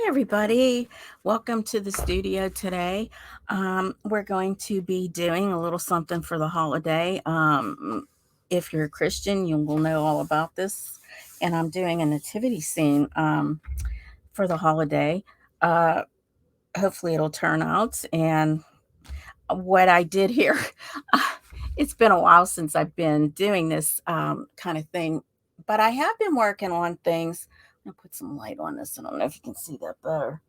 everybody. Welcome to the studio today. We're going to be doing a little something for the holiday. If you're a Christian, you will know all about this. And I'm doing a nativity scene for the holiday. Uh, Hopefully, it'll turn out. And what I did here, it's been a while since I've been doing this kind of thing, but I have been working on things. I'm going to put some light on this. I don't know if you can see that better.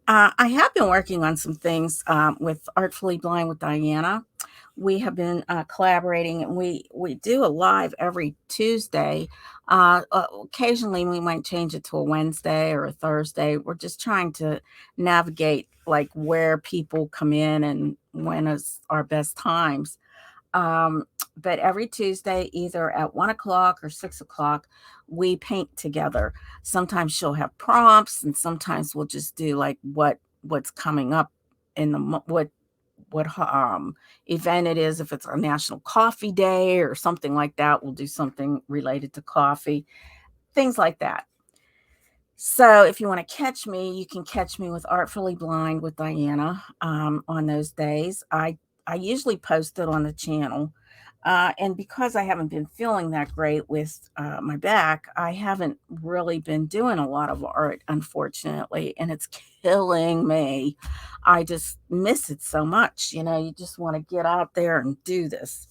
I have been working on some things with Artfully Blind with Diana. We have been collaborating, and we do a live every Tuesday. Occasionally, we might change it to a Wednesday or a Thursday. We're just trying to navigate like where people come in and when is our best times. Um, but every Tuesday, either at 1 o'clock or 6 o'clock, we paint together. Sometimes she'll have prompts, and sometimes we'll just do like what's coming up in the what event it is. If it's a National Coffee Day or something like that, we'll do something related to coffee, things like that. So if you want to catch me, you can catch me with Artfully Blind with Diana on those days. I usually post it on the channel. And because I haven't been feeling that great with my back, I haven't really been doing a lot of art, unfortunately, and it's killing me. I just miss it so much. You just want to get out there and do this.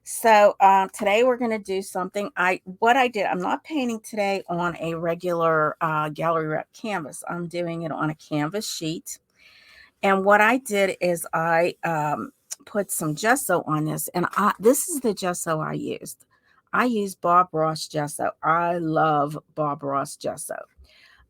So today we're going to do something. What I did, I'm not painting today on a regular gallery wrap canvas. I'm doing it on a canvas sheet. And what I did is I put some gesso on this, and this is the gesso I used. I used Bob Ross gesso. I love Bob Ross gesso.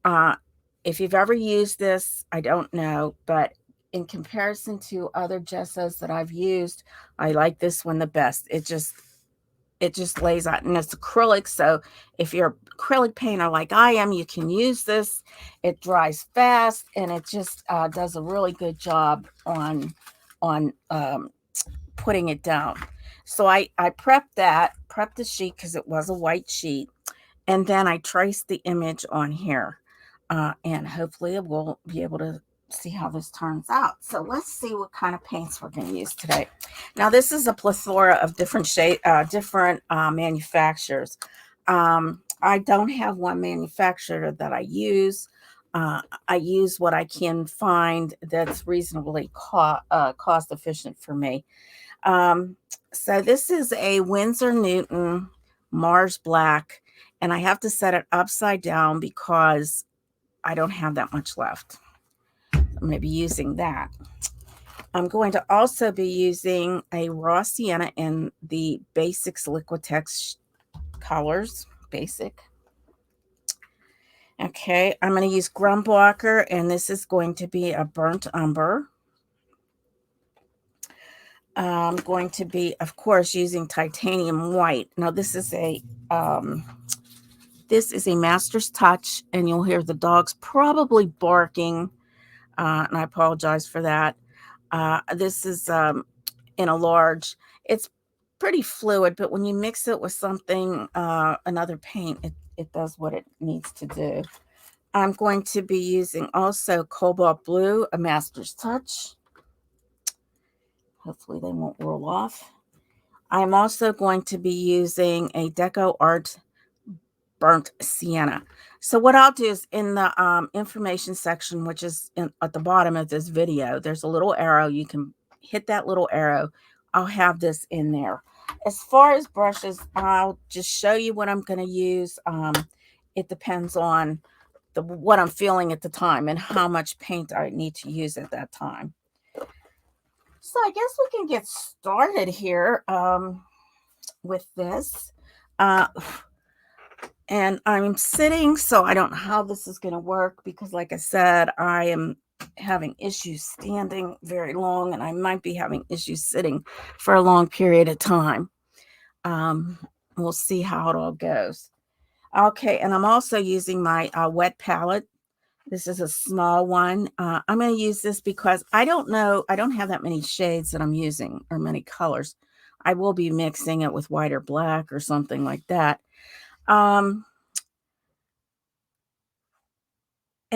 Uh, if you've ever used this, I don't know, but in comparison to other gessos that I've used, I like this one the best. It just lays out, and it's acrylic. So if you're an acrylic painter like I am, you can use this. It dries fast, and it just does a really good job on putting it down. So I prepped the sheet because it was a white sheet, and then I traced the image on here, and hopefully we'll be able to see how this turns out. So let's see what kind of paints we're going to use today. Now this is a plethora of different different manufacturers. I don't have one manufacturer that I use. I use what I can find that's reasonably cost efficient for me. Um, so this is a Winsor Newton Mars Black, and I have to set it upside down because I don't have that much left. I'm going to be using that. I'm going to also be using a raw sienna in the Basics Liquitex colors. Basic. Okay, I'm going to use Grumbacher, and this is going to be a burnt umber. I'm going to be, of course, using titanium white. Now, this is a master's touch, and you'll hear the dogs probably barking, and I apologize for that. This is in a large. It's pretty fluid, but when you mix it with something, another paint, it does what it needs to do. I'm going to be using also Cobalt Blue, a master's touch. Hopefully they won't roll off. I'm also going to be using a Deco Art Burnt Sienna. So what I'll do is in the information section, which is at the bottom of this video, there's a little arrow. You can hit that little arrow. I'll have this in there. As far as brushes, I'll just show you what I'm going to use. It depends on what I'm feeling at the time and how much paint I need to use at that time. So I guess we can get started here with this. And I'm sitting, so I don't know how this is going to work because, like I said, I am having issues standing very long, and I might be having issues sitting for a long period of time. We'll see how it all goes. Okay, and I'm also using my wet palette. This is a small one. I'm going to use this because I don't have that many shades that I'm using or many colors. I will be mixing it with white or black or something like that. And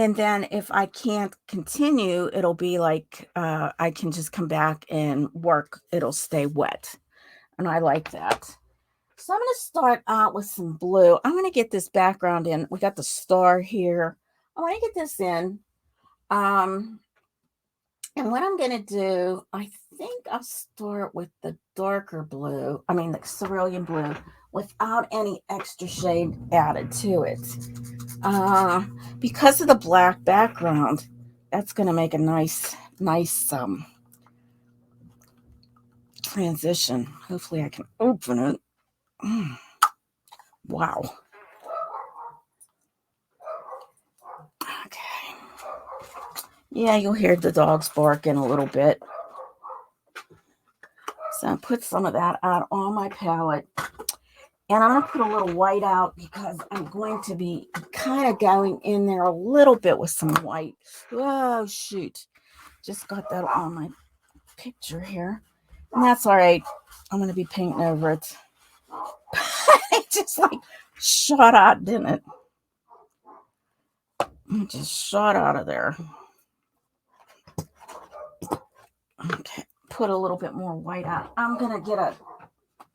And then if I can't continue, it'll be like, I can just come back and work. It'll stay wet. And I like that. So I'm going to start out with some blue. I'm going to get this background in. We got the star here. I want to get this in. And what I'm going to do, I think I'll start with the darker blue. I mean, the cerulean blue without any extra shade added to it. Because of the black background, that's going to make a nice transition. Hopefully I can open it. Wow. Okay. Yeah, you'll hear the dogs barking a little bit. So I put some of that out on my palette. And I'm going to put a little white out because I'm going to be kind of going in there a little bit with some white. Oh, shoot. Just got that on my picture here. And that's all right. I'm going to be painting over it. It just like shot out, didn't it? It just shot out of there. Okay. Put a little bit more white out. I'm going to get a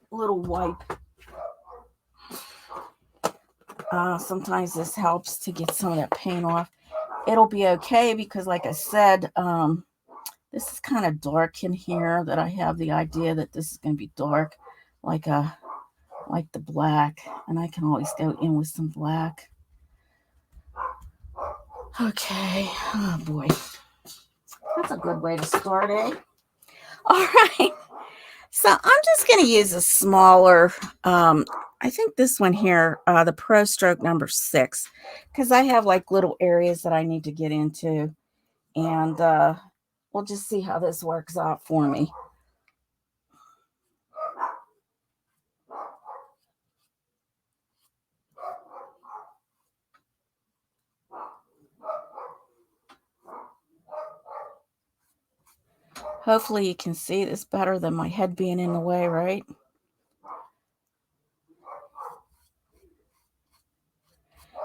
little wipe. Sometimes this helps to get some of that paint off. It'll be okay because, like I said, this is kind of dark in here. That I have the idea that this is going to be dark, like the black, and I can always go in with some black. Okay. Oh boy, that's a good way to start, eh? All right. So I'm just going to use a smaller, I think this one here, the Pro Stroke number 6, because I have like little areas that I need to get into. And we'll just see how this works out for me. Hopefully you can see this better than my head being in the way, right?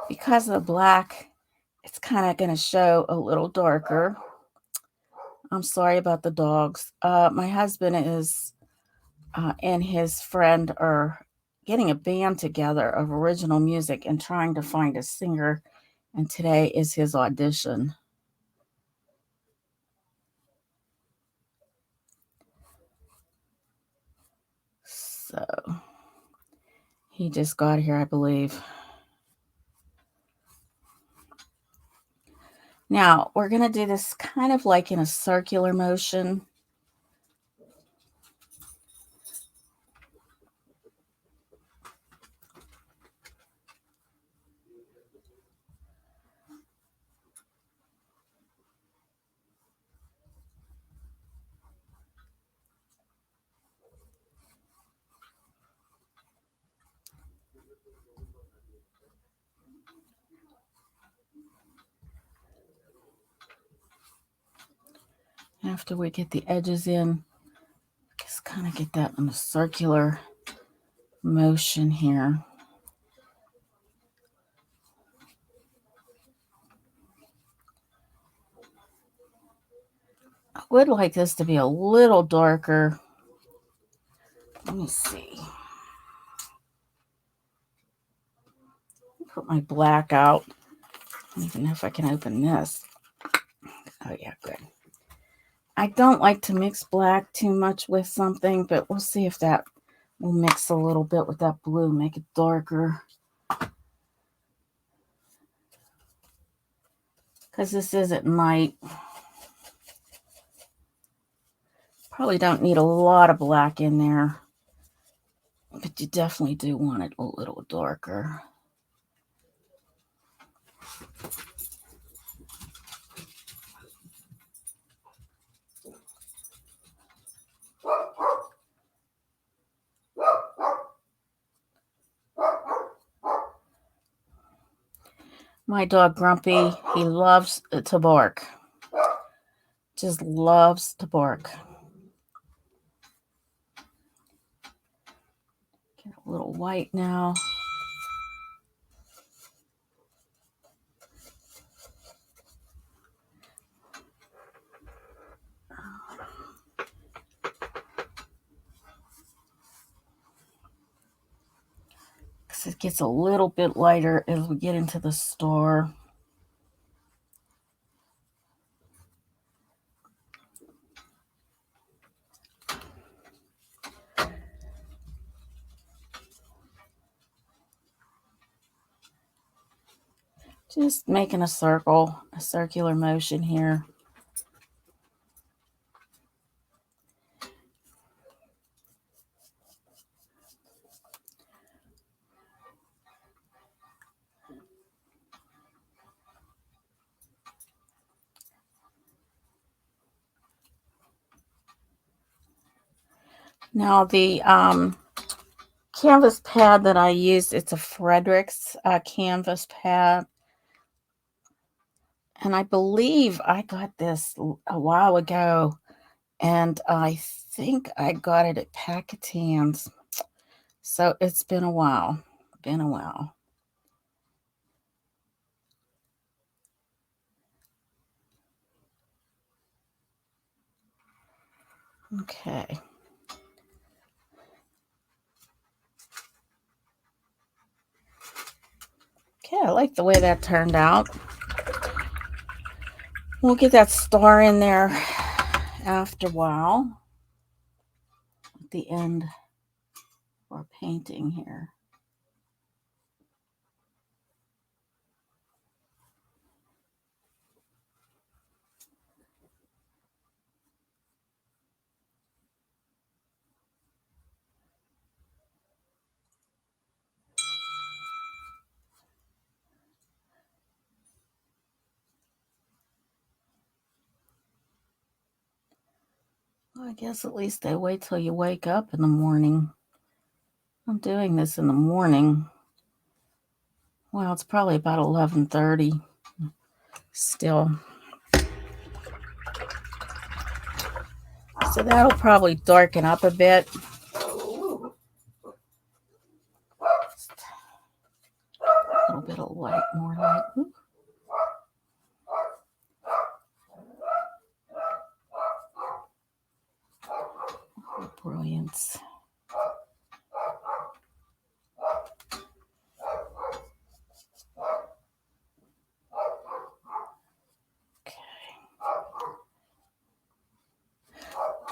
Because of the black, it's kind of going to show a little darker. I'm sorry about the dogs. My husband is and his friend are getting a band together of original music and trying to find a singer. And today is his audition. So he just got here, I believe. Now, we're going to do this kind of like in a circular motion. After we get the edges in, just kind of get that in a circular motion here. I would like this to be a little darker. Let me see. Put my black out. I don't even know if I can open this. Oh yeah, good. I don't like to mix black too much with something, but we'll see if that will mix a little bit with that blue, make it darker. Because this is at night. Probably don't need a lot of black in there, but you definitely do want it a little darker. My dog Grumpy, he loves to bark. Just loves to bark. Get a little white now. gets a little bit lighter as we get into the store. Just making a circle, a circular motion here. Now the canvas pad that I used, it's a Frederick's canvas pad. And I believe I got this a while ago. And I think I got it at Packetans. So it's been a while. Been a while. Okay. Okay, I like the way that turned out. We'll get that star in there after a while. At the end of our painting here. Well, I guess at least they wait till you wake up in the morning. I'm doing this in the morning. Well, it's probably about 11:30 still. So that'll probably darken up a bit. A little bit of light, more light. Oh, brilliance.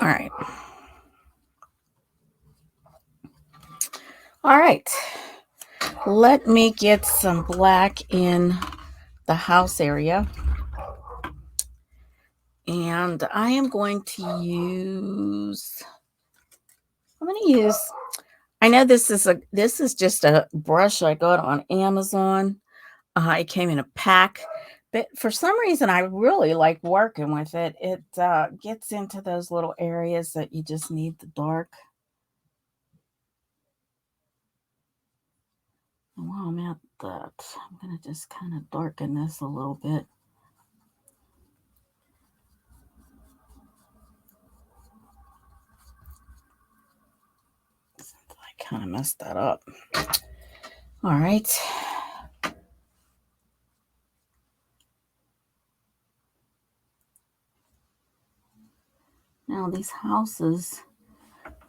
All right. All right. Let me get some black in the house area. And I am going to use, I know this is just a brush I got on Amazon. It came in a pack. But for some reason, I really like working with it. It gets into those little areas that you just need the dark. And while I'm at that, I'm going to just kind of darken this a little bit. I kind of messed that up. All right. Now these houses,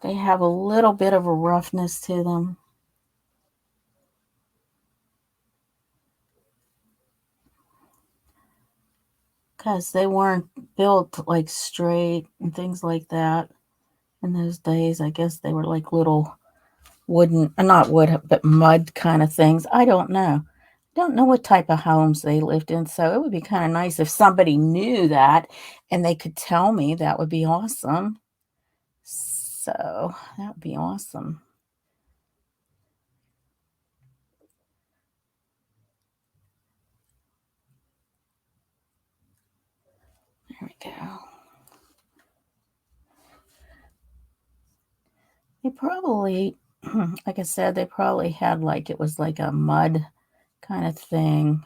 they have a little bit of a roughness to them. Because they weren't built like straight and things like that in those days. I guess they were like little wooden, not wood, but mud kind of things. I don't know. Don't know what type of homes they lived in. So it would be kind of nice if somebody knew that and they could tell me. That would be awesome. So that would be awesome. There we go. They probably, like I said, they probably had like, it was like a mud kind of thing.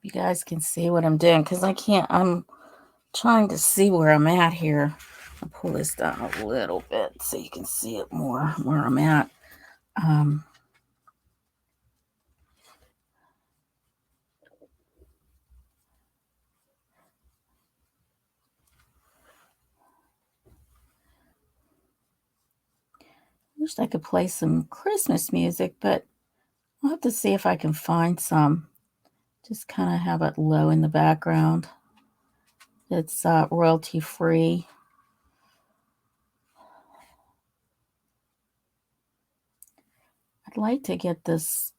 You guys can see what I'm doing because I'm trying to see where I'm at here. I'll pull this down a little bit. light so you can see it more where I'm at. Um, Wish I could play some Christmas music, but I'll have to see if I can find some. Just kind of have it low in the background. It's royalty free. I'd like to get this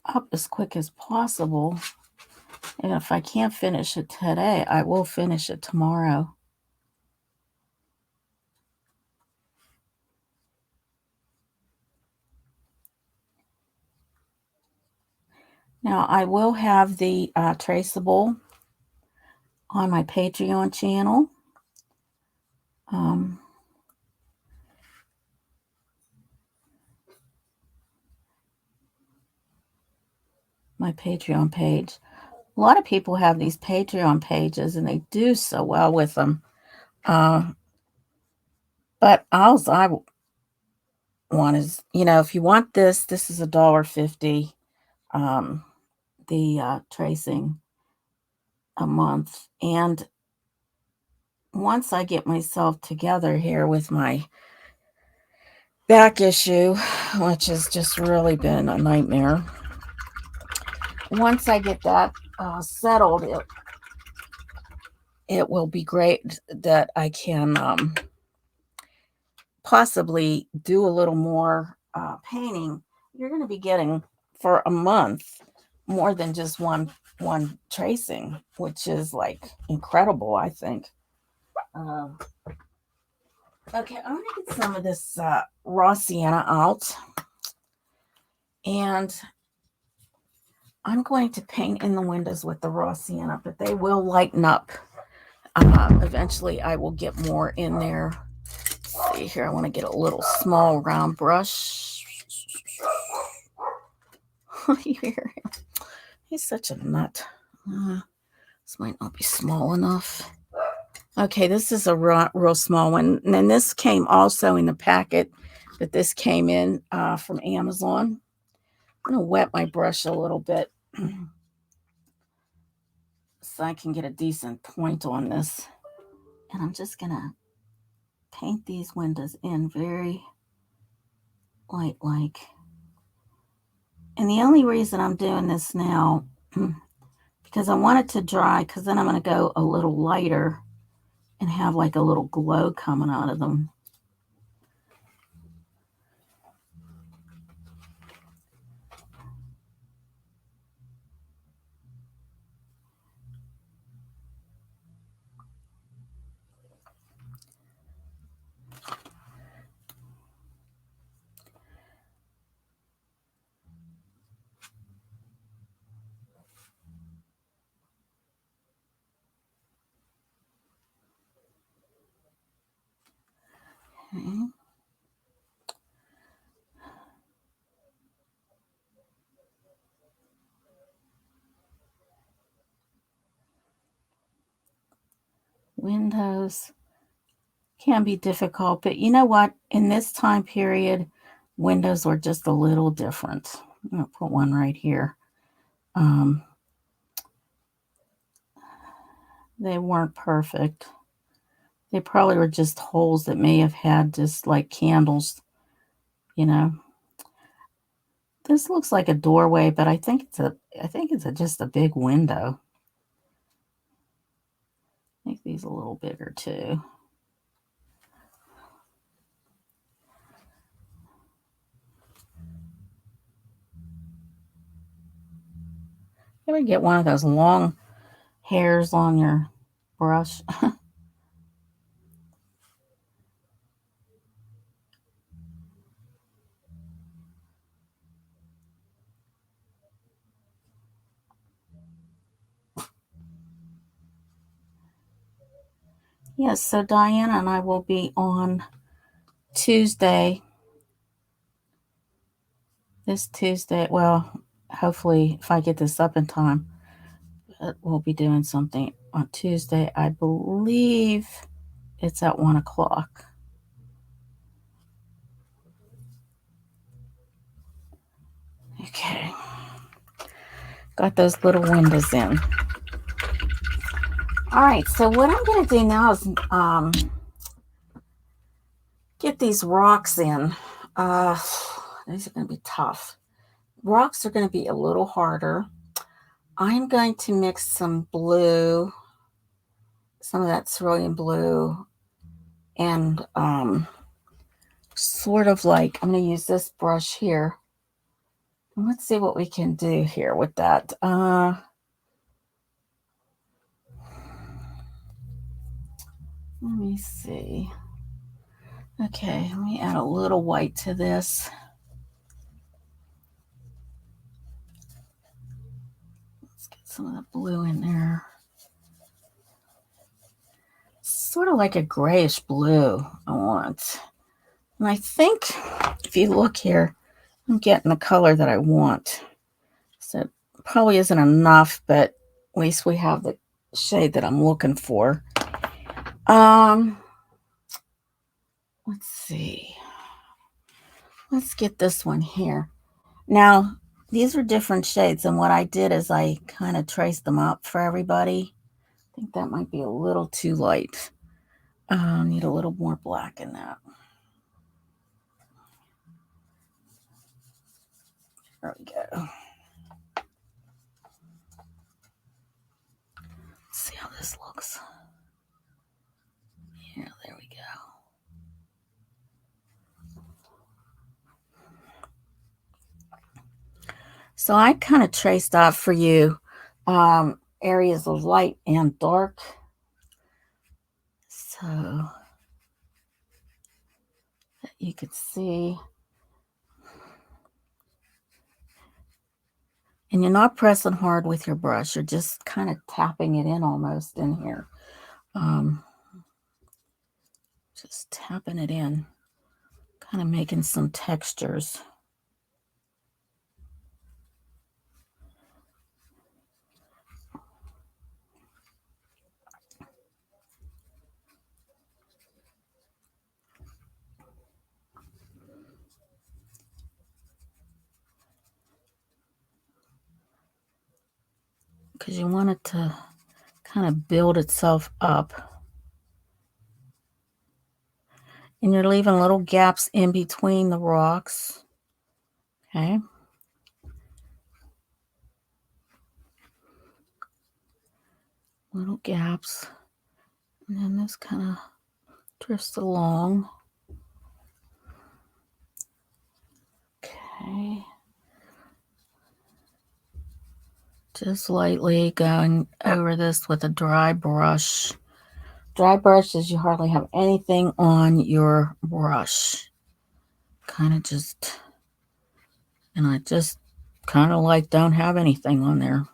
up as quick as possible. And if I can't finish it today, I will finish it tomorrow. Now, I will have the traceable on my Patreon channel. My Patreon page. A lot of people have these Patreon pages and they do so well with them. But all I want is, if you want this is $1.50. The tracing a month. And once I get myself together here with my back issue, which has just really been a nightmare, once I get that settled, it will be great that I can possibly do a little more painting. You're going to be getting for a month more than just one tracing, which is like incredible, I think. Okay, I'm going to get some of this raw sienna out, and I'm going to paint in the windows with the raw sienna, but they will lighten up. Eventually, I will get more in there. Let's see here, I want to get a little small round brush. He's such a nut. This might not be small enough. Okay, this is a real small one. And then this came also in the packet, but this came in from Amazon. I'm going to wet my brush a little bit so I can get a decent point on this. And I'm just going to paint these windows in very light-like. And the only reason I'm doing this now, because I want it to dry, because then I'm going to go a little lighter and have like a little glow coming out of them. Okay. Windows can be difficult, but you know what? In this time period, windows were just a little different. I'm going to put one right here. They weren't perfect. They probably were just holes that may have had just like candles, you know. This looks like a doorway, but I think it's just a big window. Make these a little bigger too. Ever get one of those long hairs on your brush? Yes, so Diana and I will be on Tuesday. This Tuesday, well, hopefully, if I get this up in time, we'll be doing something on Tuesday. I believe it's at 1 o'clock. Got those little windows in. All right, so what I'm going to do now is get these rocks in. These are going to be tough. Rocks are going to be a little harder. I'm going to mix some blue, some of that cerulean blue, and sort of like, I'm going to use this brush here. Let's see what we can do here with that. Let me see. Okay, let me add a little white to this. Let's get some of the blue in there. Sort of like a grayish blue I want. And I think if you look here, I'm getting the color that I want. So it probably isn't enough, but at least we have the shade that I'm looking for. Let's see. Let's get this one here. Now, these are different shades, and what I did is I kind of traced them up for everybody. I think that might be a little too light. Need a little more black in that. There we go. Let's see how this looks. Yeah, there we go. So I kind of traced out for you areas of light and dark. So that you could see. And you're not pressing hard with your brush. You're just kind of tapping it in almost in here. Just tapping it in. Kind of making some textures. Because you want it to kind of build itself up. And you're leaving little gaps in between the rocks. Okay. Little gaps. And then this kind of drifts along. Okay. Just lightly going over this with a dry brush. Dry brush is you hardly have anything on your brush. Kind of just, and I just kind of like don't have anything on there.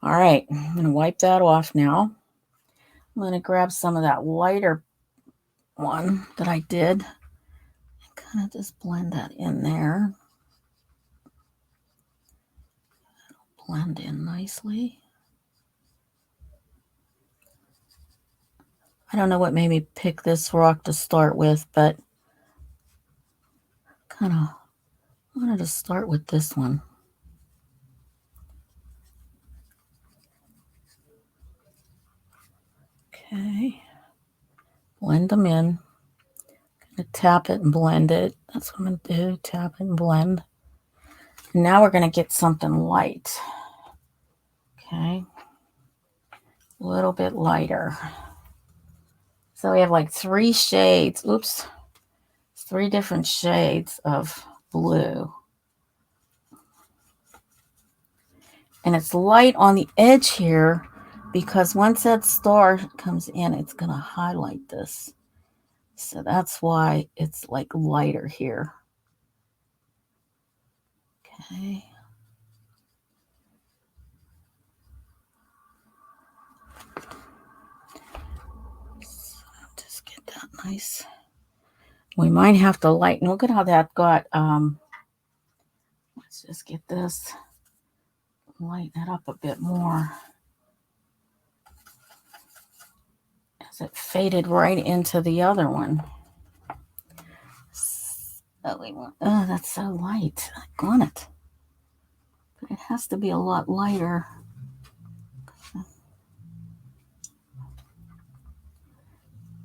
All right, I'm going to wipe that off now. I'm going to grab some of that lighter one that I did and kind of just blend that in there. It'll blend in nicely. I don't know what made me pick this rock to start with, but kind of wanted to start with this one. Okay. Blend them in. Gonna tap it and blend it. That's what I'm going to do. Tap it and blend. Now we're going to get something light. Okay. A little bit lighter. So we have like 3 shades. Oops. 3 different shades of blue. And it's light on the edge here because once that star comes in, it's going to highlight this. So that's why it's like lighter here. Okay. So just get that nice. We might have to lighten. Look at how that got. Let's just get this. Lighten it up a bit more. As it faded right into the other one. So we want, oh, that's so light. I want it. It has to be a lot lighter.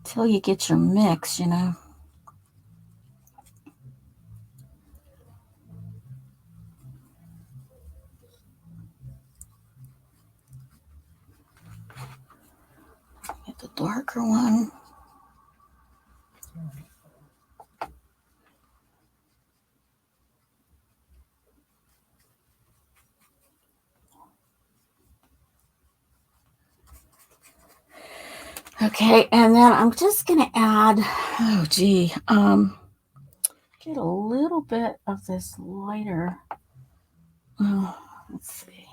Till you get your mix, you know. Get the darker one. Okay, and then I'm just gonna add, get a little bit of this lighter. Oh, let's see.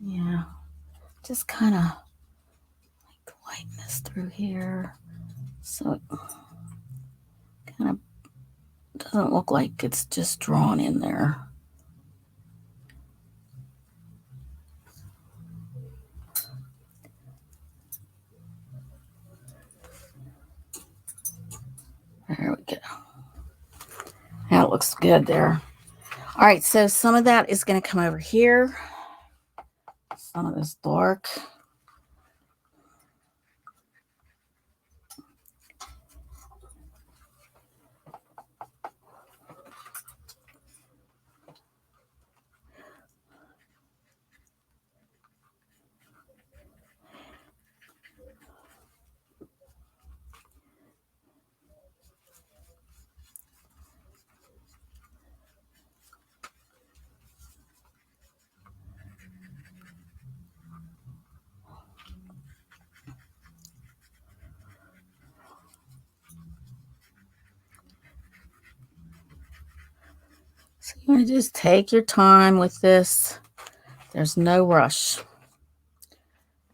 Yeah, just kind of like lighten this through here, so it kind of doesn't look like it's just drawn in there. There we go. That looks good there. All right, so some of that is going to come over here. Some of this dark. So you want to just take your time with this. There's no rush.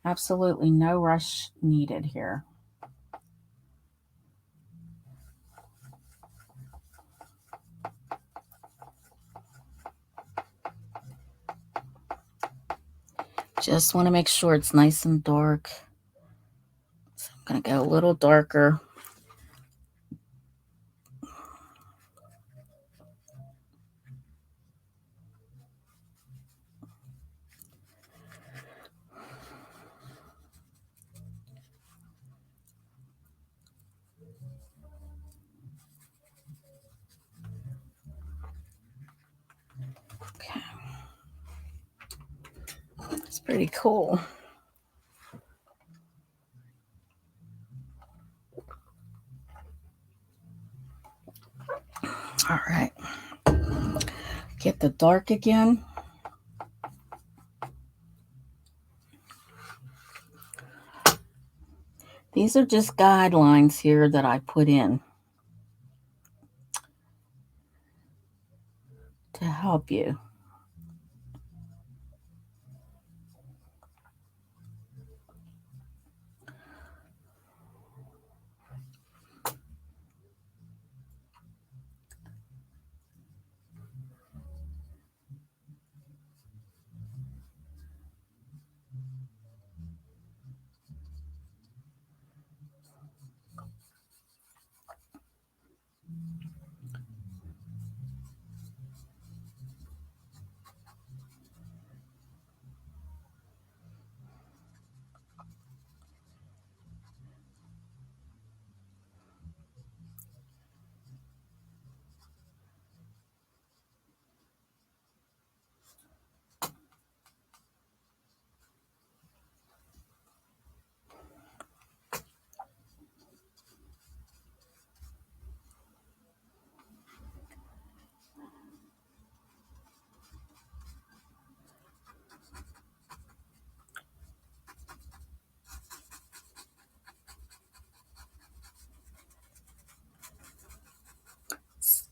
Absolutely no rush needed here. Just want to make sure it's nice and dark. So I'm going to go a little darker. Okay. It's pretty cool. All right. Get the dark again. These are just guidelines here that I put in to help you.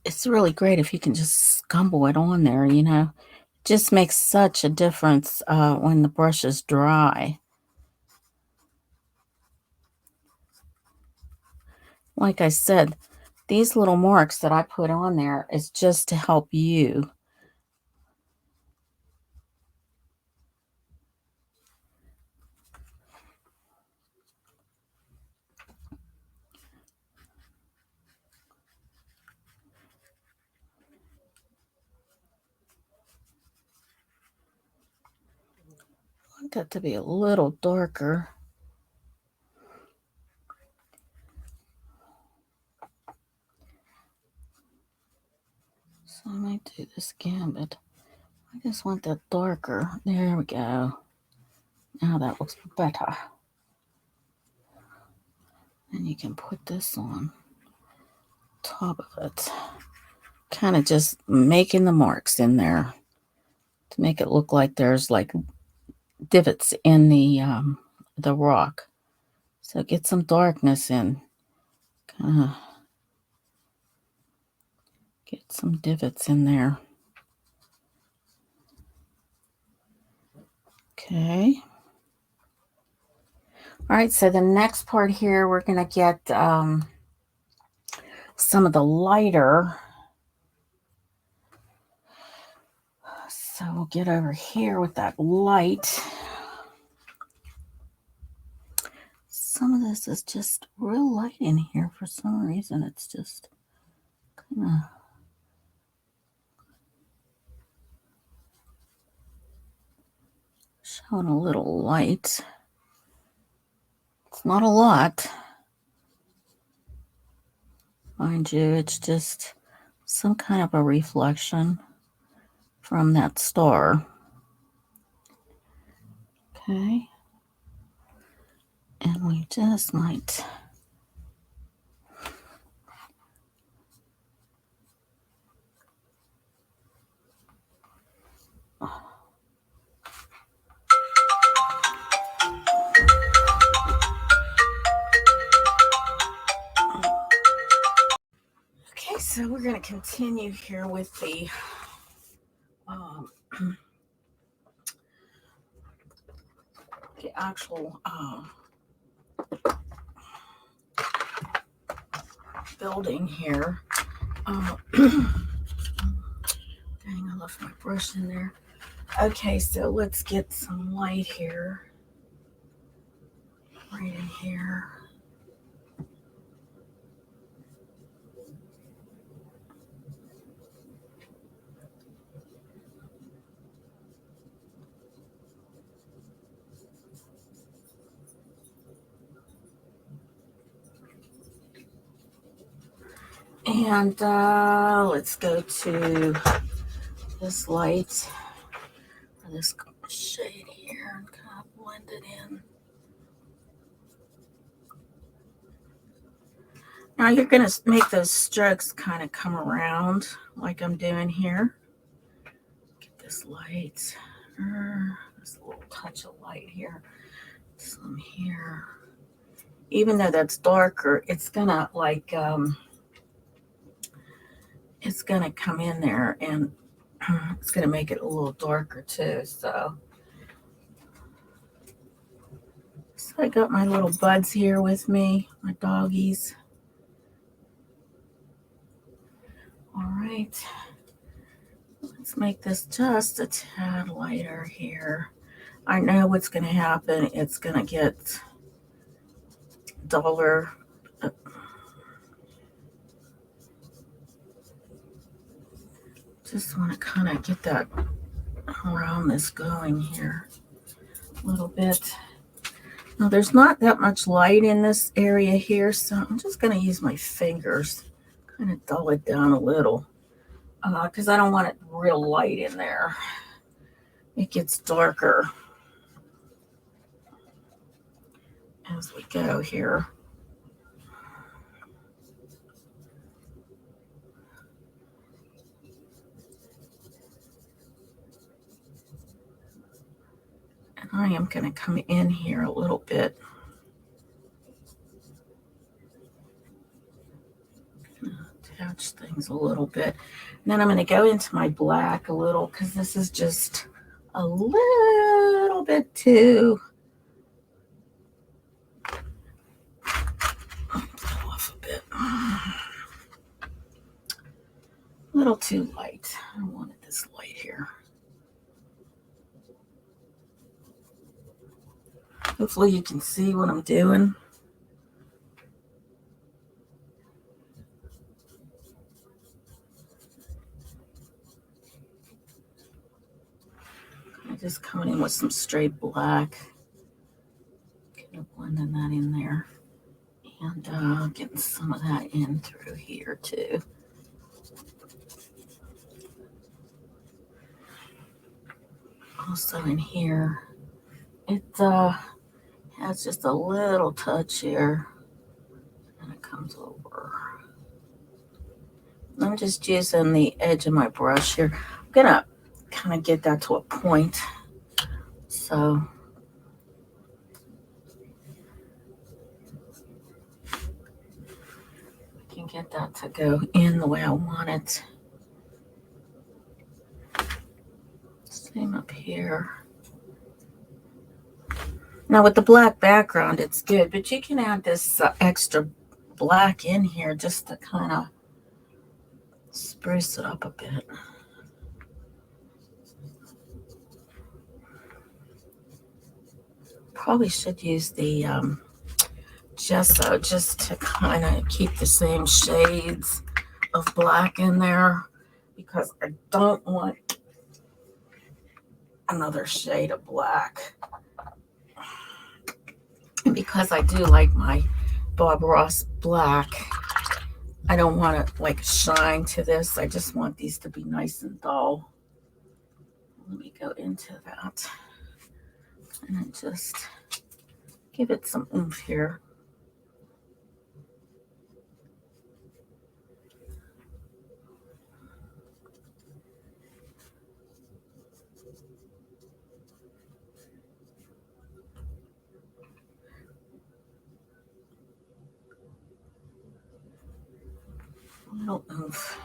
It's really great if you can just scumble it on there, you know. Just makes such a difference when the brush is dry. Like I said, these little marks that I put on there is just to help you. that to be a little darker. So I might do this again, but I just want that darker. There we go. Now that looks better. And you can put this on top of it. Kind of just making the marks in there to make it look like there's like divots in the rock. So get some darkness in. Kind of get some divots in there. Okay. All right, so the next part here, we're going to get some of the lighter. So we'll get over here with that light. Some of this is just real light in here for some reason. It's just kind of showing a little light. It's not a lot. Mind you, it's just some kind of a reflection from that star. Okay. And we just might okay, so we're going to continue here with the the actual building here. Dang, I left my brush in there. Okay, so let's get some light here. Right in here. And let's go to this light, or this shade here, and kind of blend it in. Now you're going to make those strokes kind of come around like I'm doing here. Get this light, this little touch of light here, some here. Even though that's darker, it's going to like, it's going to come in there and it's going to make it a little darker too. So I got my little buds here with me, my doggies. All right, let's make this just a tad lighter here. I know what's going to happen. It's going to get duller. Just want to kind of get that around this going here a little bit. Now there's not that much light in this area here, so I'm just going to use my fingers, kind of dull it down a little, because I don't want it real light in there. It gets darker as we go here. And I am going to come in here a little bit. Touch things a little bit. And then I'm going to go into my black a little because this is just a little bit too off a bit. A little too light. I wanted this light here. Hopefully you can see what I'm doing. Just coming in with some straight black. Kind of blending that in there. And getting some of that in through here too. Also in here, it has just a little touch here. And it comes over. I'm just using the edge of my brush here. I'm gonna kind of get that to a point. So I can get that to go in the way I want it. Same up here. Now with the black background, it's good, but you can add this extra black in here just to kind of spruce it up a bit. Probably should use the gesso just to kind of keep the same shades of black in there, because I don't want another shade of black. And because I do like my Bob Ross black, I don't want to like shine to this. I just want these to be nice and dull. Let me go into that and just give it some oomph here. A little oomph.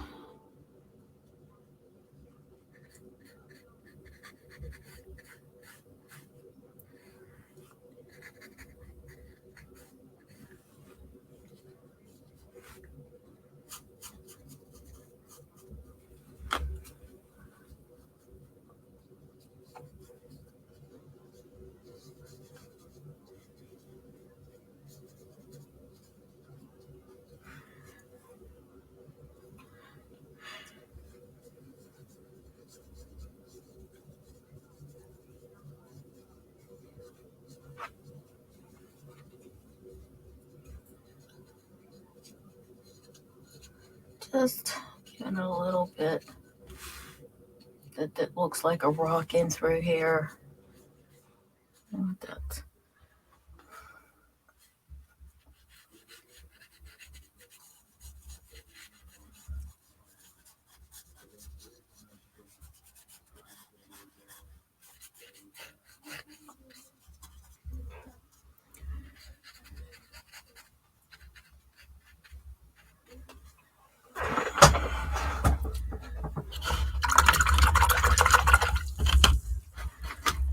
Just giving it a little bit that looks like a rock in through here. And that.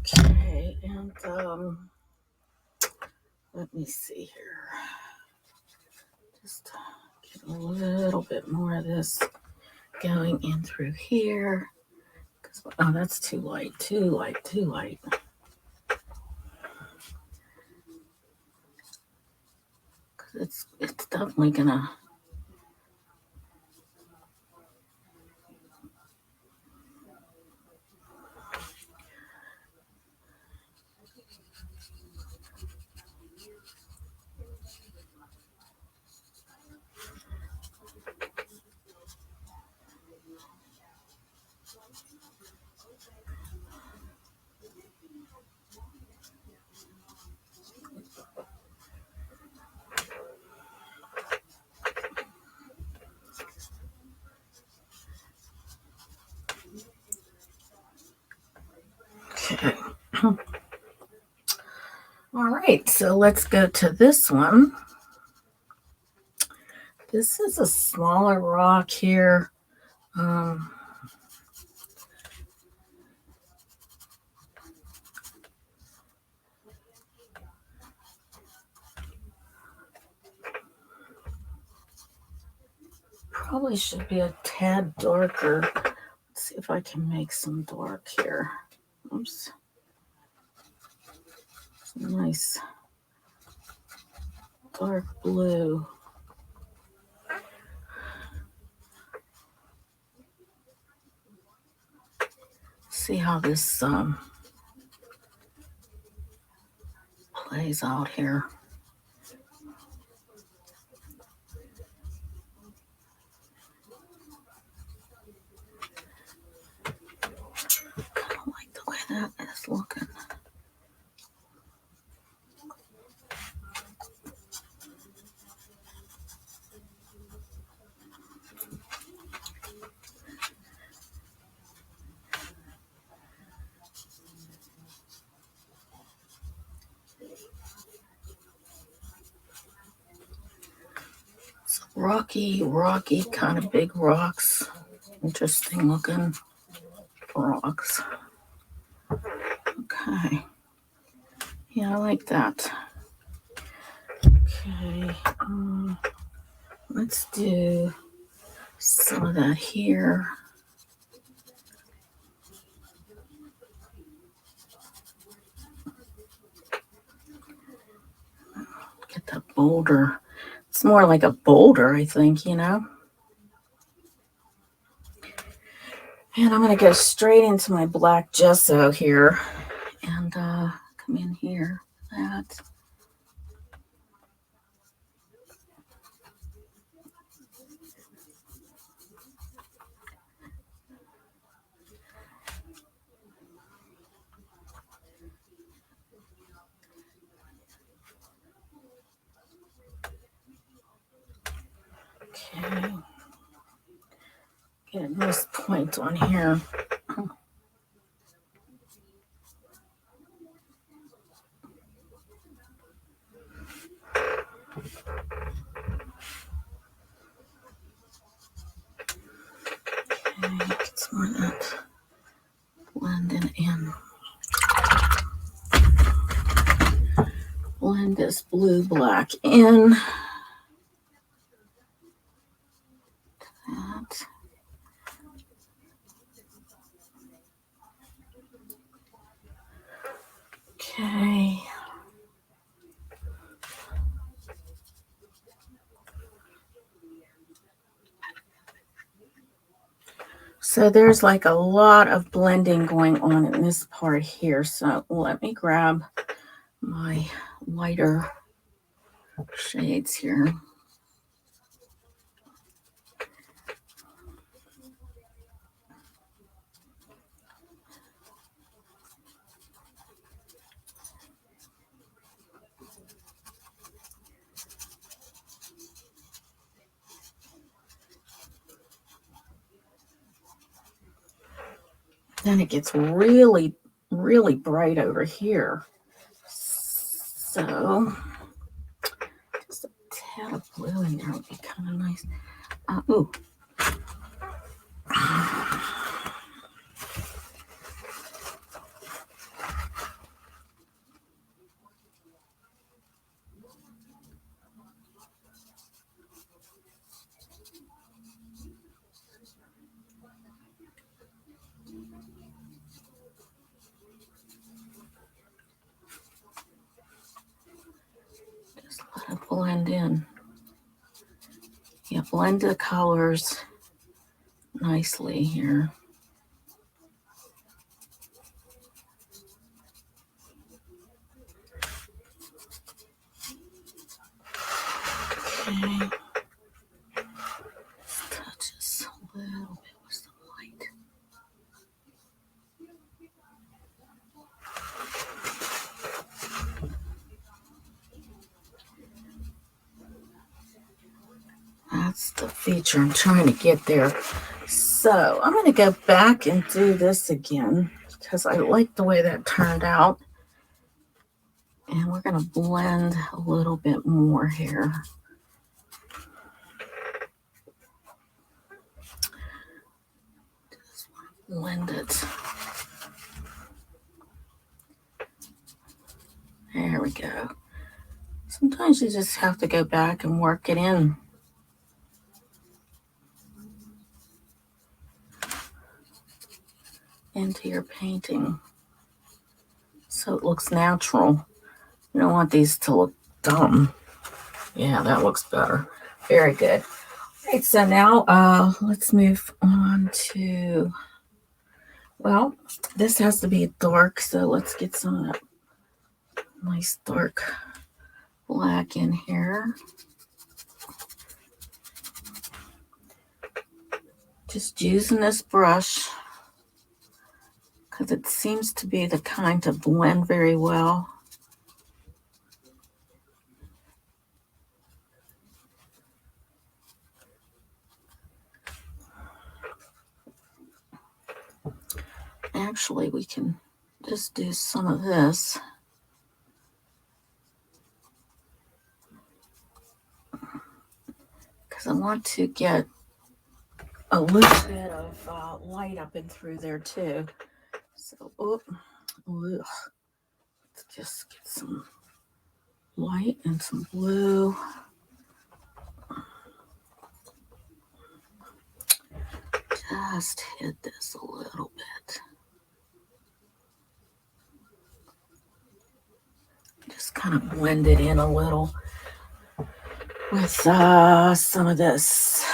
Okay, and let me see here. Just get a little bit more of this going in through here. Oh, that's too light, too light, too light. It's definitely gonna. Okay. All right, so let's go to this one. This is a smaller rock here. Probably should be a tad darker. Let's see if I can make some dark here. Oops. Some nice dark blue. See how this lays out here. Kind of like the way that is looking. Rocky, kind of big rocks. Interesting looking rocks. Okay. Yeah, I like that. Okay. Let's do some of that here. Get that boulder. It's more like a boulder, I think, you know. And I'm going to go straight into my black gesso here and come in here. That. Okay. Get a nice point on here. Get some more of that blending in. Blend this blue black in. That. Okay. So there's like a lot of blending going on in this part here. So let me grab my lighter shades here. Then it gets really, really bright over here. So just a tad of blue in there would be kind of nice. Ooh. Just let it blend in. Yeah, blend the colors nicely here. Okay. Just touch this a little bit with some light. That's the feature I'm trying to get there. So I'm going to go back and do this again because I like the way that turned out. And we're going to blend a little bit more here. Just blend it. There we go. Sometimes you just have to go back and work it in. Into your painting so it looks natural. You don't want these to look dumb. Yeah, that looks better. Very good. All right, so now let's move on to, well, this has to be dark, so let's get some of that Nice dark black in here. Just using this brush because it seems to be the kind to blend very well. Actually, we can just do some of this. Because I want to get a little bit of light up and through there too. So, let's just get some white and some blue. Just hit this a little bit. Just kind of blend it in a little with some of this.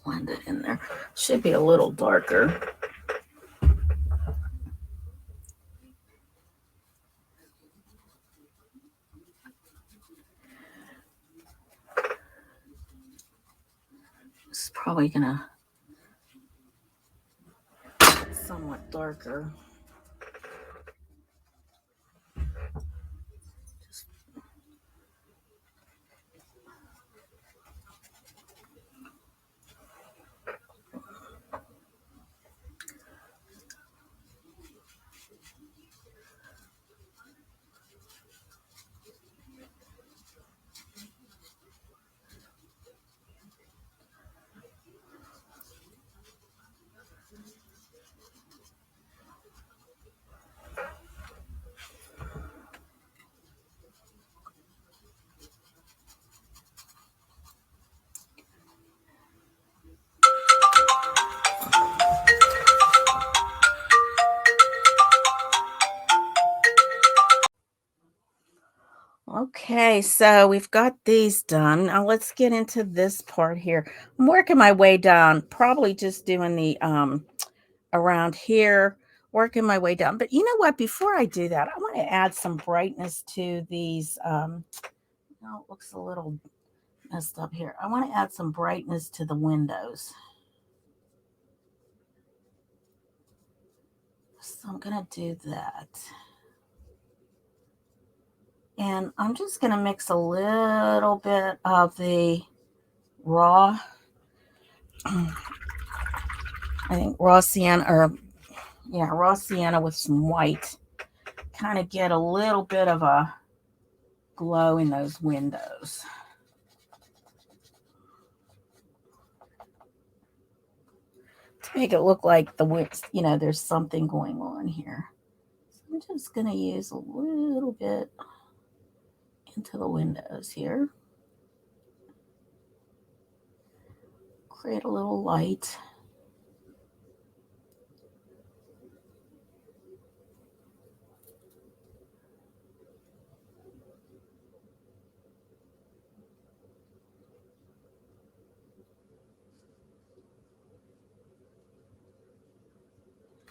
Blend it in there. Should be a little darker. It's probably gonna be somewhat darker. Okay, so we've got these done. Now let's get into this part here. I'm working my way down, probably just doing the around here, working my way down. But you know what? Before I do that, I want to add some brightness to these. No, it looks a little messed up here. I want to add some brightness to the windows. So I'm going to do that. And I'm just going to mix a little bit of the raw, I think raw sienna, or yeah, raw sienna with some white. Kind of get a little bit of a glow in those windows. To make it look like there's something going on here. So I'm just going to use a little bit into the windows here. Create a little light.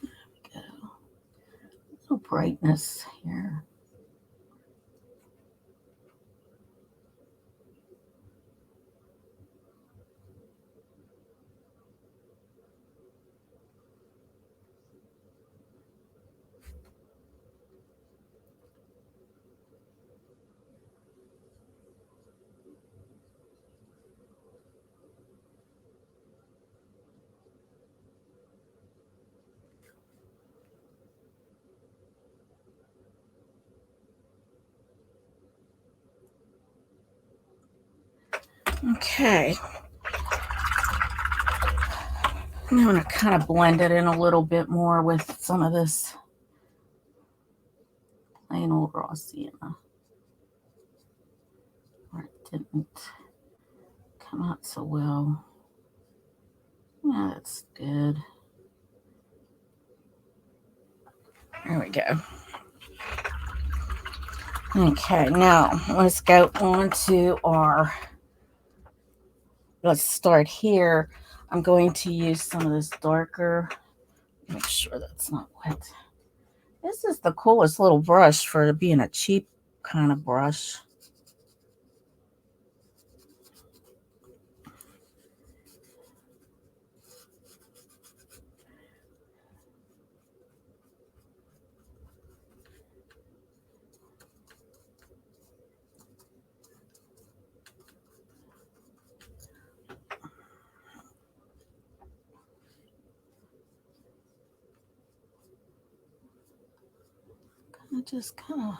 There we go. A little brightness here. Okay. I'm going to kind of blend it in a little bit more with some of this plain old raw sienna. Or it didn't come out so well. Yeah, that's good. There we go. Okay, now let's go on to let's start here. I'm going to use some of this darker Make sure that's not wet. This is the coolest little brush for being a cheap kind of brush. Just kind of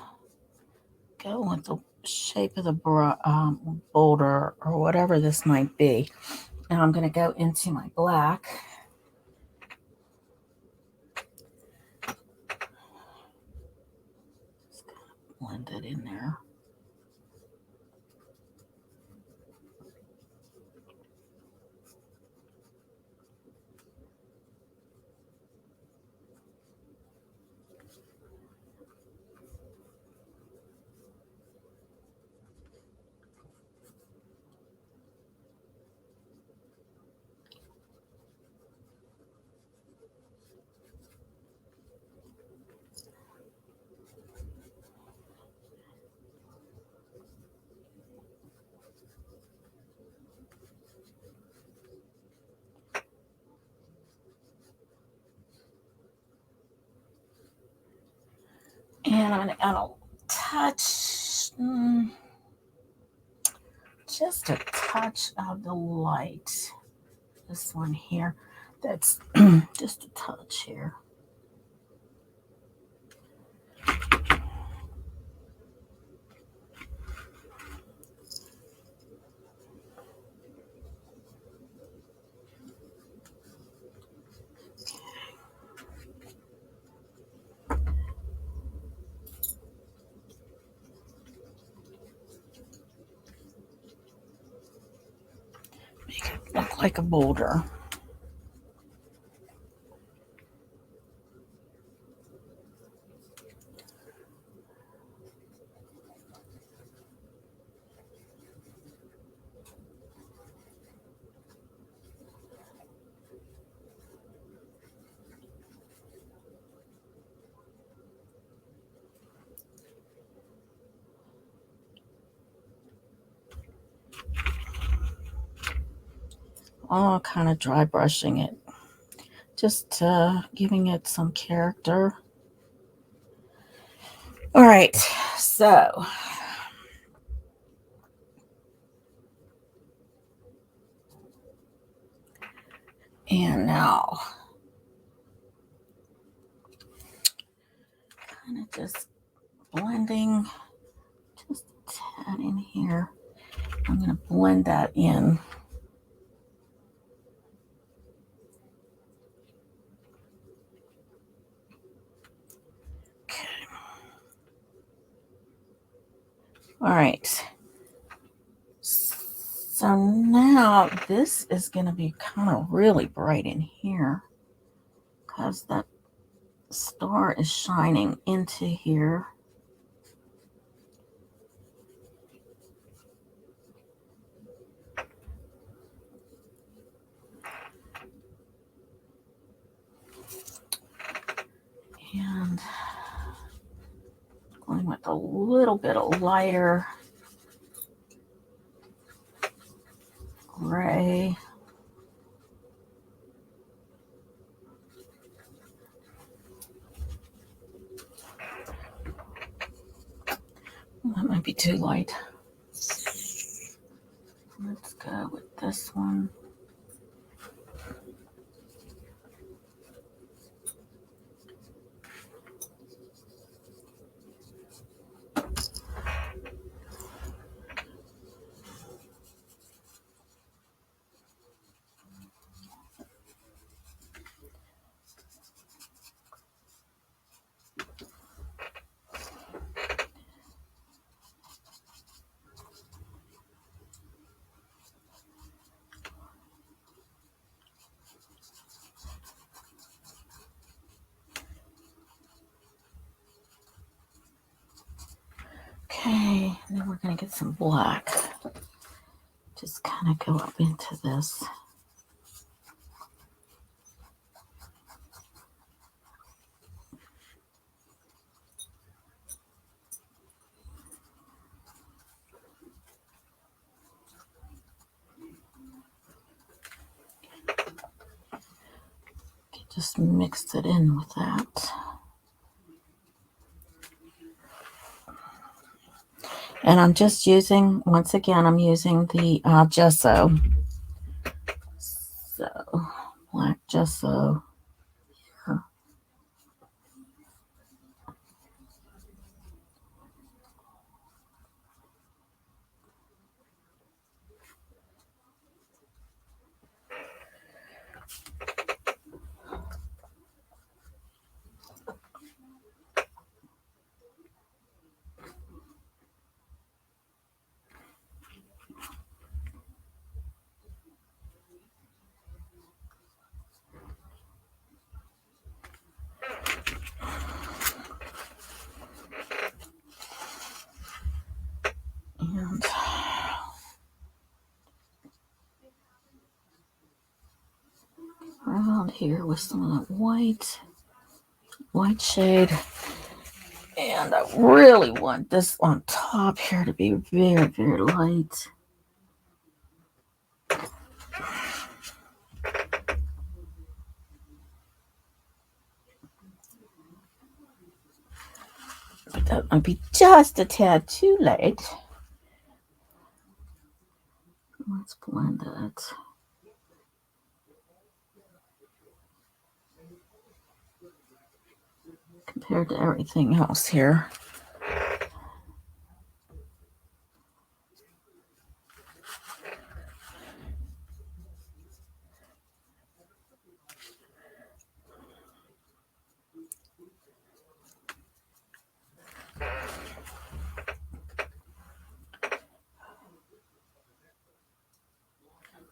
go with the shape of the boulder or whatever this might be. Now I'm going to go into my black. Just kind of blend it in there. And I'm going to add a touch, just a touch of the light. This one here, that's just a touch here. Make it look like a boulder. All kind of dry brushing it, just giving it some character. All right, so and now kind of just blending just a tad in here. I'm going to blend that in. Okay. All right. So now this is going to be kind of really bright in here because that star is shining into here. And going with a little bit of lighter gray. That might be too light. Let's go with this one. Okay, and then we're going to get some black. Just kind of go up into this. just mix it in with that. And I'm just using, once again, I'm using the gesso. So, black gesso here. And around here with some of that white shade. And I really want this on top here to be very, very light. But that might be just a tad too light. Let's blend it. Compared to everything else here.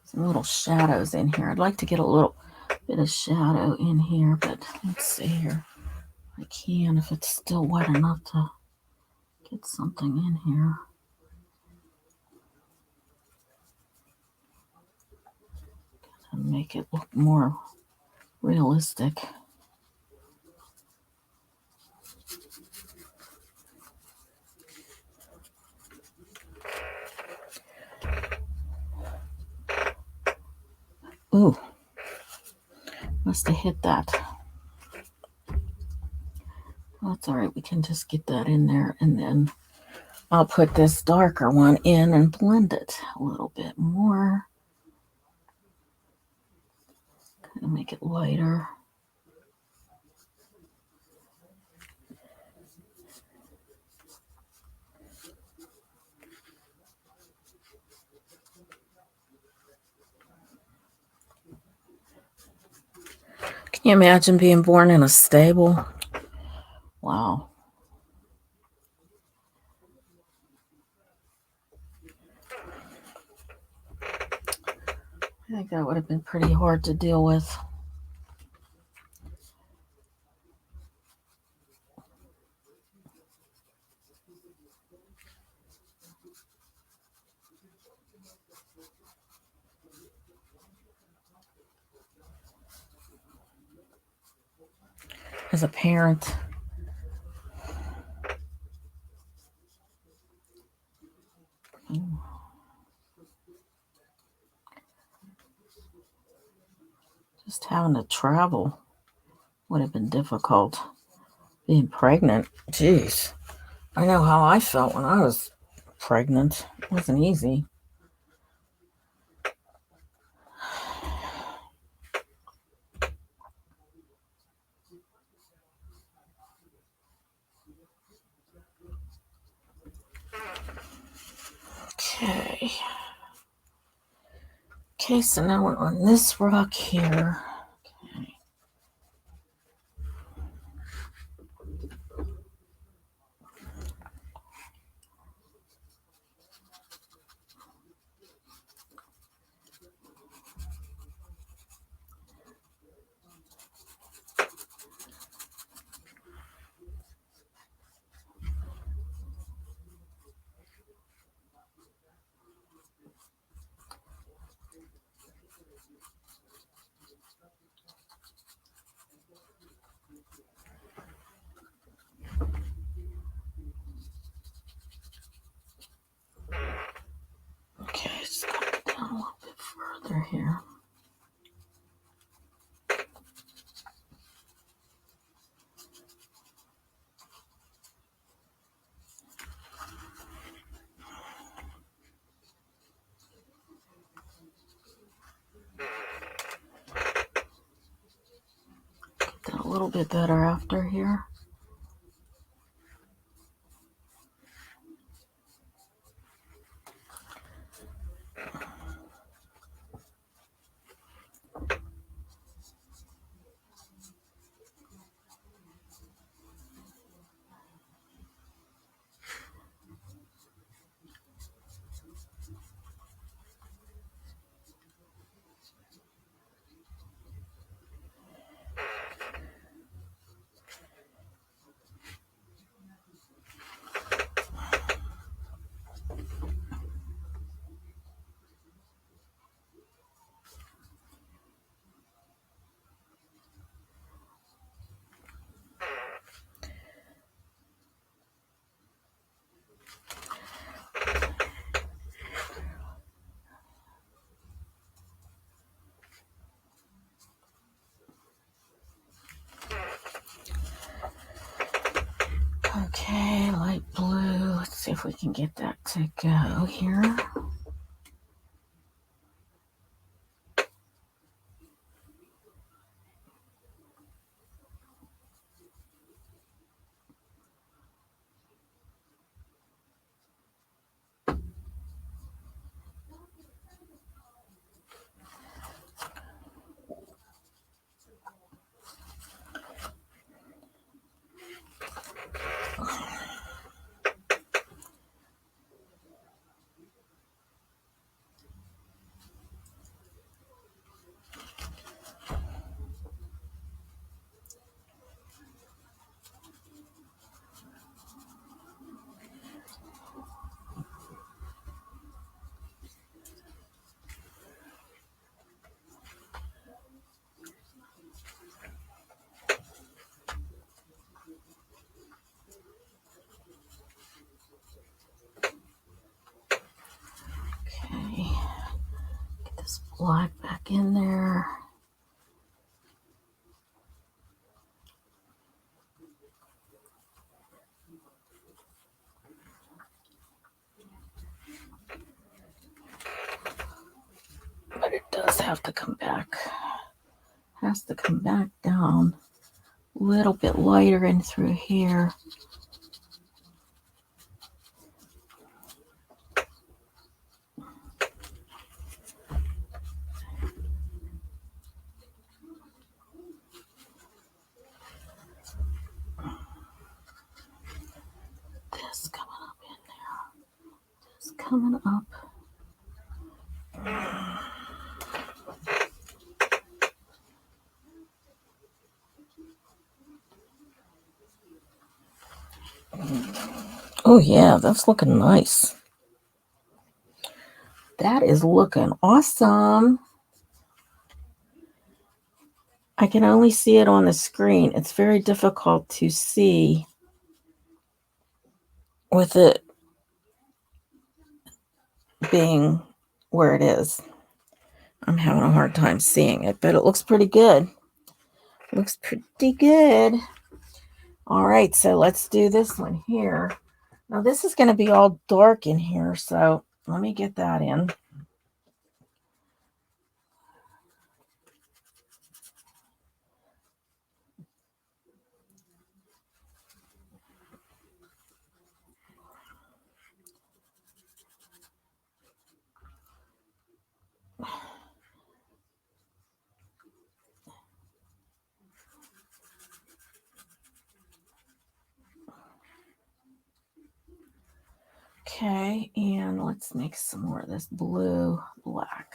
Some little shadows in here. I'd like to get a little bit of shadow in here, but let's see here. I can if it's still wet enough to get something in here. And make it look more realistic. Ooh, must have hit that. That's all right. We can just get that in there, and then I'll put this darker one in and blend it a little bit more. Kind of make it lighter. Can you imagine being born in a stable? Wow. I think that would have been pretty hard to deal with. As a parent. Just having to travel would have been difficult. Being pregnant, geez. I know how I felt when I was pregnant. It wasn't easy. Okay. Okay, so now we're on this rock here. Okay, just going down a little bit further here. a little bit better after here. Okay, light blue. Let's see if we can get that to go here. Okay, get this black back in there. But it does have to come back. Has to come back down a little bit lighter in through here. This coming up in there. This coming up. Oh yeah, that's looking nice. That is looking awesome. I can only see it on the screen. It's very difficult to see with it being where it is. I'm having a hard time seeing it, but it looks pretty good. Looks pretty good. All right, so let's do this one here. Now this is going to be all dark in here, so let me get that in. Okay, and let's make some more of this blue black.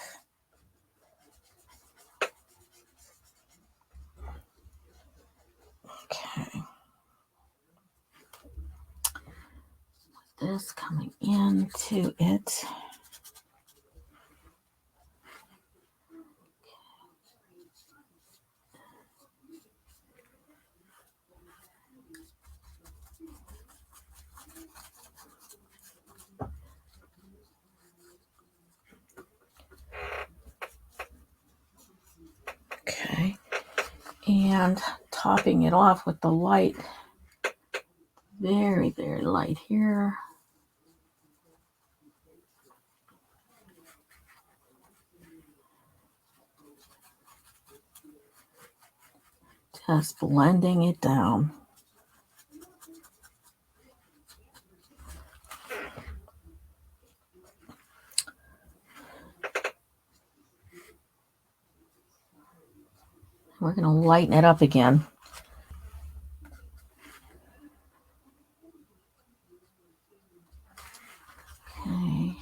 Okay. This coming into it. Okay, and topping it off with the light, very, very light here. Just blending it down. We're going to lighten it up again. Okay.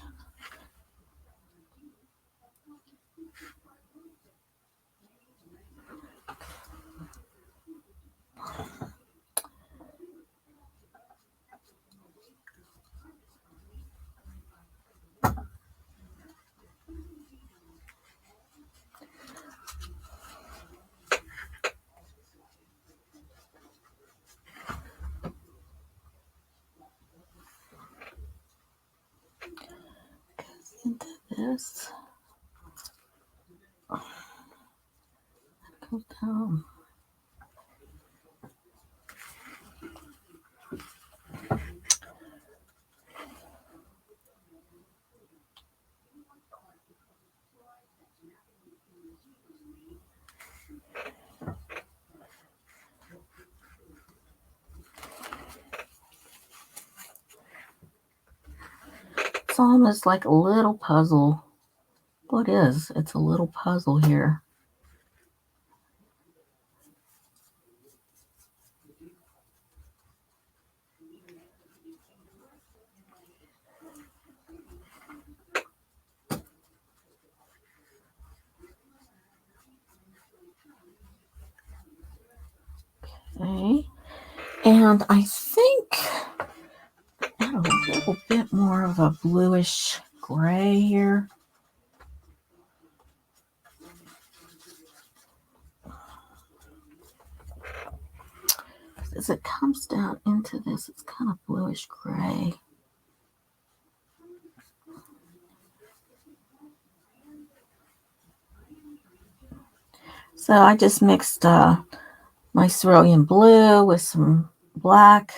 Into this. Go down. It's almost like a little puzzle. What is? It's a little puzzle here. Okay. And I think add a little bit more of a bluish gray here. As it comes down into this, it's kind of bluish gray. So I just mixed my cerulean blue with some black.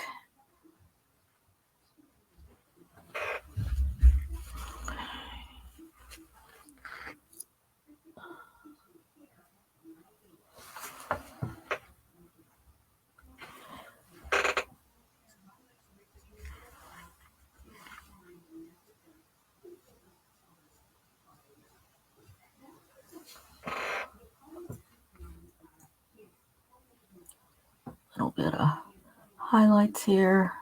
A little bit of highlights here.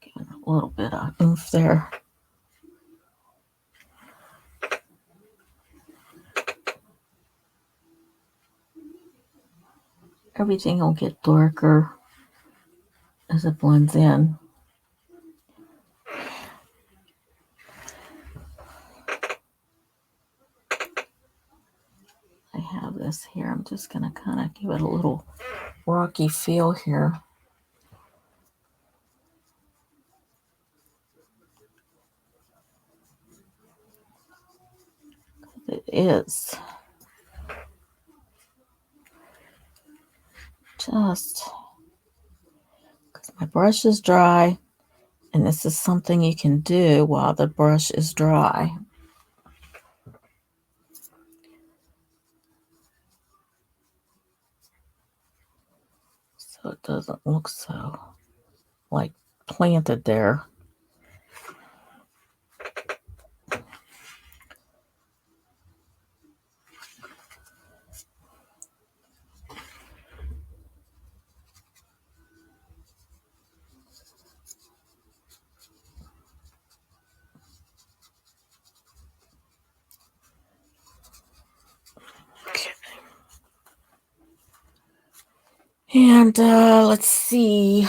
Giving a little bit of oomph there. Everything will get darker as it blends in. I have this here. I'm just going to kind of give it a little rocky feel here. It is just because my brush is dry, and this is something you can do while the brush is dry. So it doesn't look so like planted there. And let's see.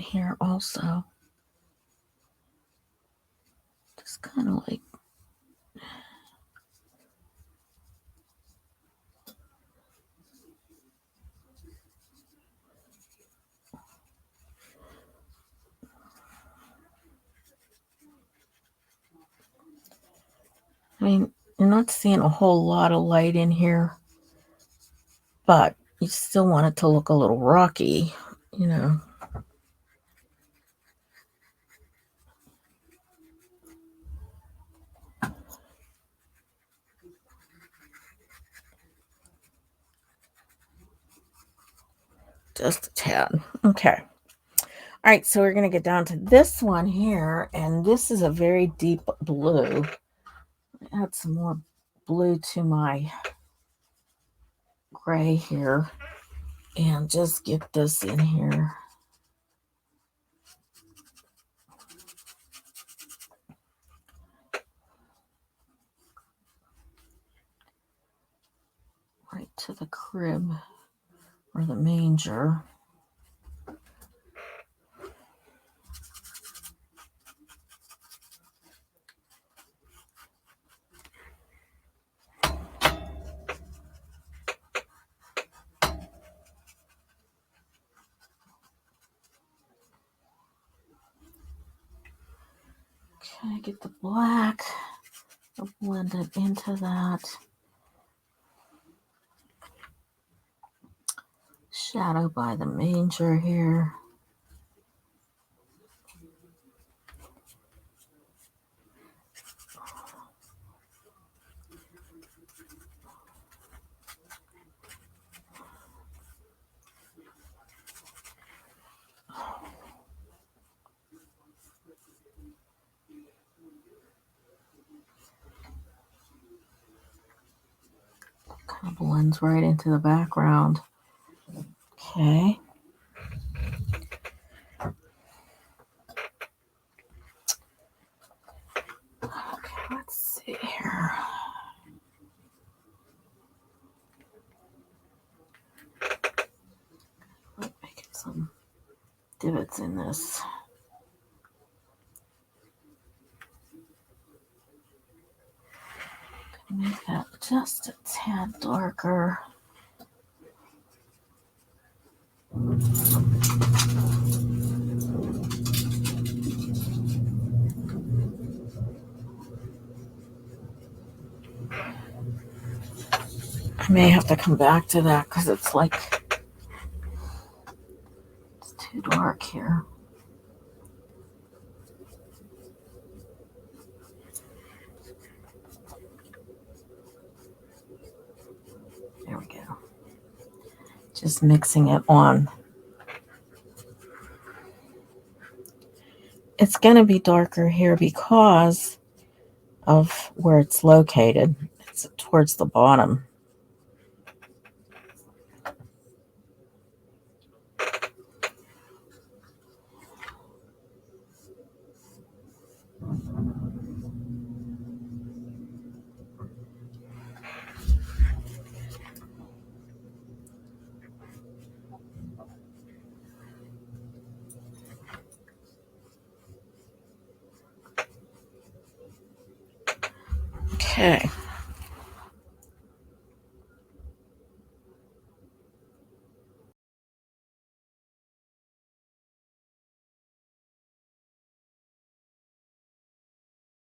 here also. Just kind of like I mean, you're not seeing a whole lot of light in here, but you still want it to look a little rocky, you know. Just a tad. Okay. All right, so we're going to get down to this one here, and this is a very deep blue. Add some more blue to my gray here and just get this in here. Right to the crib or the manger. Okay, get the black. I'll blend it into that. Shadow by the manger here. Kind of blends right into the background. Okay. Okay, let's see here. Making some divots in this. Make that just a tad darker. I may have to come back to that because it's like it's too dark here. There we go. Just mixing it on. It's going to be darker here because of where it's located. It's towards the bottom. Okay.